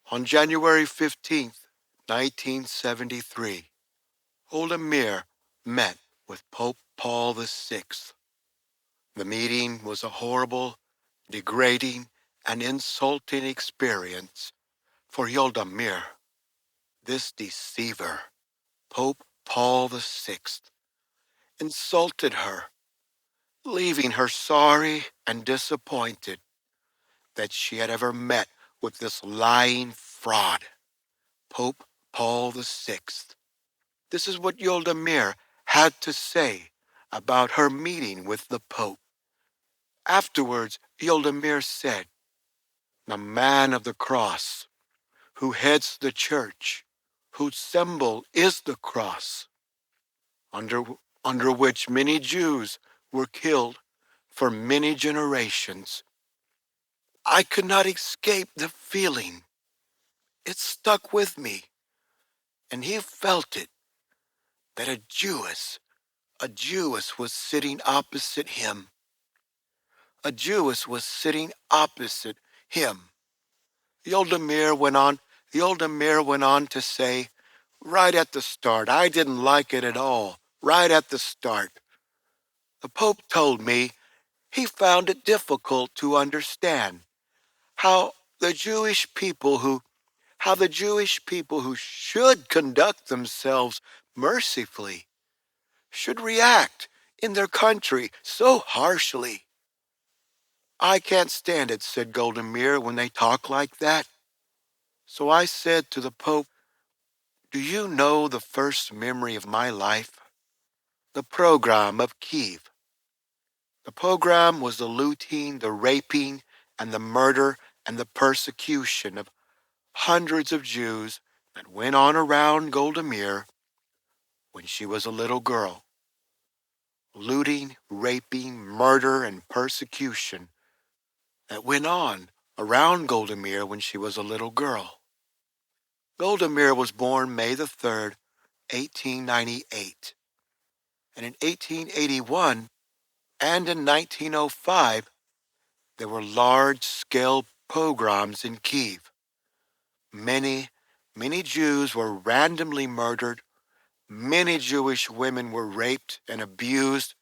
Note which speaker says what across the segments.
Speaker 1: On January 15th, 1973, Golda met with Pope Paul VI. The meeting was a horrible, degrading, and insulting experience for Golda. This deceiver, Pope Paul VI, insulted her, leaving her sorry and disappointed that she had ever met with this lying fraud, Pope Paul VI. This is what Golda had to say about her meeting with the Pope. Afterwards, Golda said, "The man of the cross, who heads the church, whose symbol is the cross, under, under which many Jews were killed for many generations. I could not escape the feeling. It stuck with me, and he felt it, that a Jewess was sitting opposite him. A Jewess was sitting opposite him." The older mayor went on to say, right at the start, I didn't like it at all. Right at the start. The Pope told me he found it difficult to understand how the Jewish people who should conduct themselves mercifully should react in their country so harshly. "I can't stand it," said Golda, "when they talk like that." So I said to the Pope, "Do you know the first memory of my life? The pogrom of Kiev. The pogrom was the looting, the raping, and the murder and the persecution of hundreds of Jews that went on around Golda when she was a little girl. Looting, raping, murder, and persecution that went on around Golda when she was a little girl." Golda was born May the 3rd, 1898. And in 1881 and in 1905, there were large-scale pogroms in Kiev. Many, many Jews were randomly murdered, many Jewish women were raped and abused,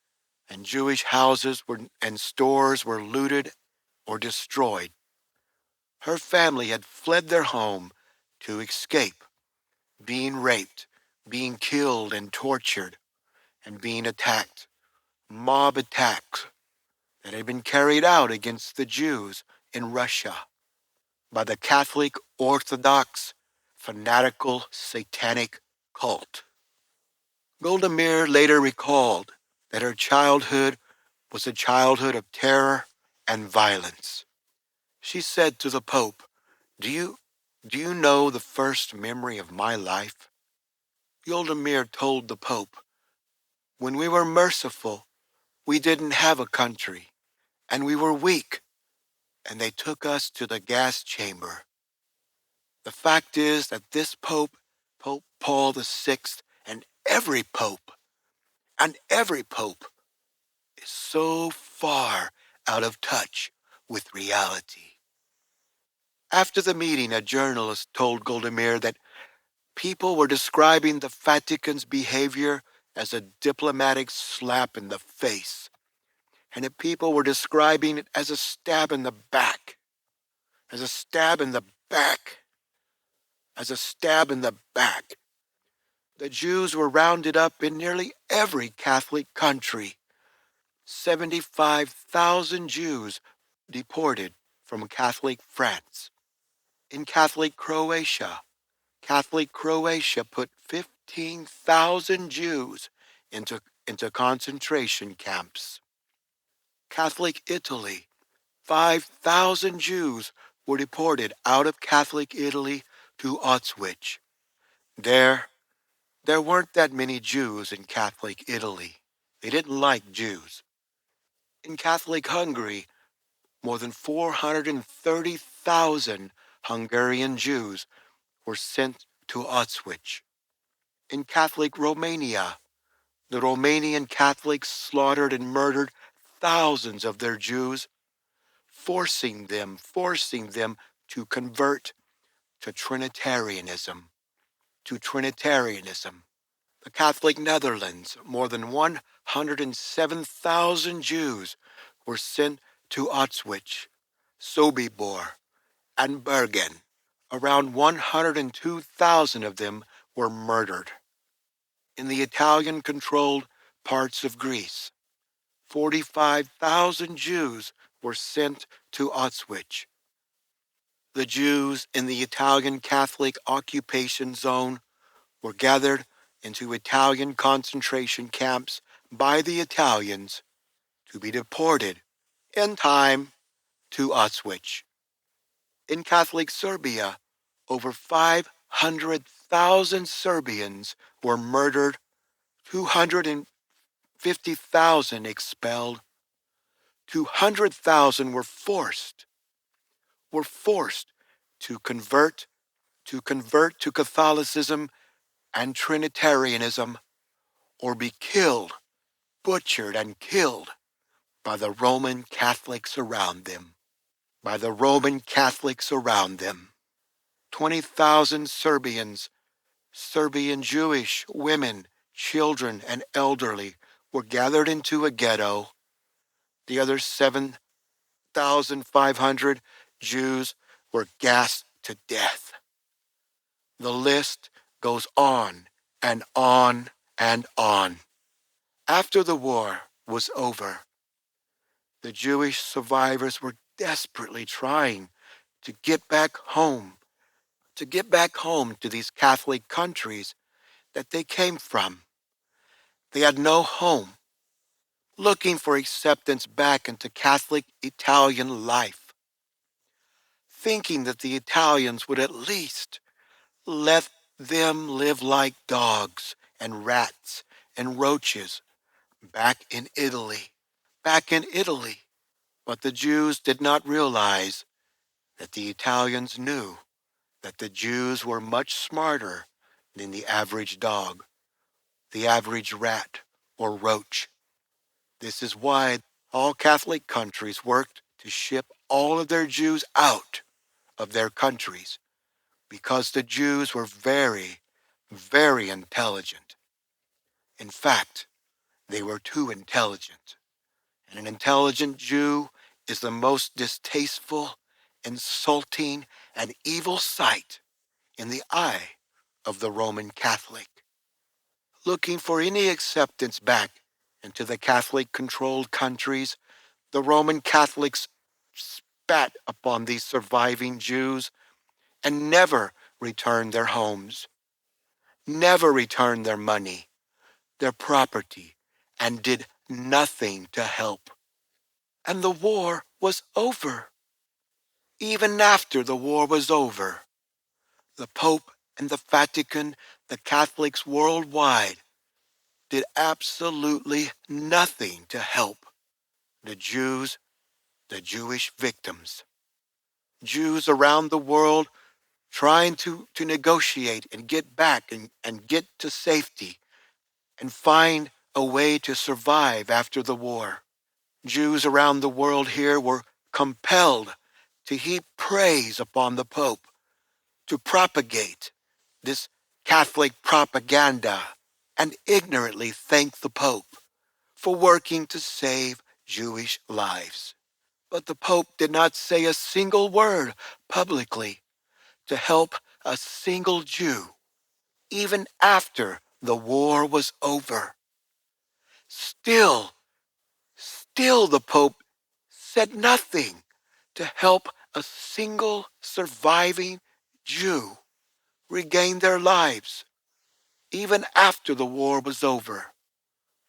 Speaker 1: and Jewish houses and stores were looted or destroyed. Her family had fled their home to escape being raped, being killed and tortured, and being attacked. Mob attacks that had been carried out against the Jews in Russia by the Catholic Orthodox fanatical satanic cult. Golda later recalled that her childhood was a childhood of terror and violence. She said to the Pope, Do you know the first memory of my life?" Golda told the Pope, "When we were merciful, we didn't have a country, and we were weak, and they took us to the gas chamber. The fact is that this Pope, Pope Paul VI, and every Pope, is so far out of touch with reality." After the meeting, a journalist told Golda that people were describing the Vatican's behavior as a diplomatic slap in the face, and that people were describing it as a stab in the back, as a stab in the back, as a stab in the back. The Jews were rounded up in nearly every Catholic country. 75,000 Jews deported from Catholic France. In Catholic Croatia put 15,000 Jews into concentration camps. Catholic Italy, 5,000 Jews were deported out of Catholic Italy to Auschwitz. There weren't that many Jews in Catholic Italy. They didn't like Jews. In Catholic Hungary, more than 430,000 Hungarian Jews were sent to Auschwitz. In Catholic Romania, the Romanian Catholics slaughtered and murdered thousands of their Jews, forcing them to convert to Trinitarianism. To Trinitarianism. The Catholic Netherlands, more than 107,000 Jews were sent to Auschwitz, Sobibor, and Bergen. Around 102,000 of them were murdered. In the Italian-controlled parts of Greece, 45,000 Jews were sent to Auschwitz. The Jews in the Italian Catholic occupation zone were gathered into Italian concentration camps by the Italians to be deported in time to Auschwitz. In Catholic Serbia, over 500,000 Serbians were murdered, 250,000 expelled, 200,000 were forced to convert to Catholicism and Trinitarianism, or be killed, butchered and killed by the Roman Catholics around them. 20,000 Serbian Jewish women, children, and elderly were gathered into a ghetto. The other 7,500 Jews were gassed to death. The list goes on and on and on. After the war was over, the Jewish survivors were desperately trying to get back home, to these Catholic countries that they came from. They had no home, looking for acceptance back into Catholic Italian life, thinking that the Italians would at least let them live like dogs and rats and roaches back in Italy. But the Jews did not realize that the Italians knew that the Jews were much smarter than the average dog, the average rat or roach. This is why all Catholic countries worked to ship all of their Jews out of their countries, because the Jews were very, very intelligent. In fact, they were too intelligent. And an intelligent Jew is the most distasteful, insulting, and evil sight in the eye of the Roman Catholic. Looking for any acceptance back into the Catholic-controlled countries, the Roman Catholics spat upon these surviving Jews and never returned their homes, never returned their money, their property, and did nothing to help. And the war was over. Even after the war was over, the Pope and the Vatican, the Catholics worldwide, did absolutely nothing to help the Jews, the Jewish victims. Jews around the world trying to negotiate and get back and get to safety and find a way to survive after the war. Jews around the world here were compelled to heap praise upon the Pope, to propagate this Catholic propaganda, and ignorantly thank the Pope for working to save Jewish lives. But the Pope did not say a single word publicly to help a single Jew, even after the war was over. Still the Pope said nothing to help a single surviving Jew regain their lives, even after the war was over.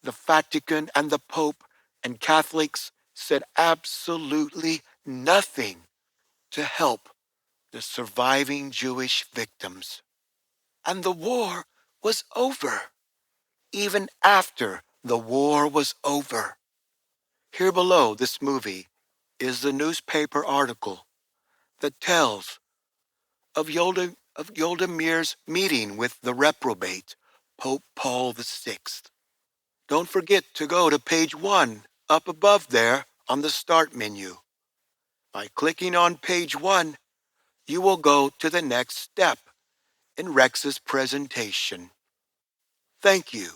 Speaker 1: The Vatican and the Pope and Catholics said absolutely nothing to help the surviving Jewish victims. And the war was over, even after the war was over. Here below this movie is the newspaper article that tells of Yoldamir's meeting with the reprobate, Pope Paul VI. Don't forget to go to page 1 up above there on the Start menu. By clicking on page 1, You will go to the next step in Rex's presentation. Thank you.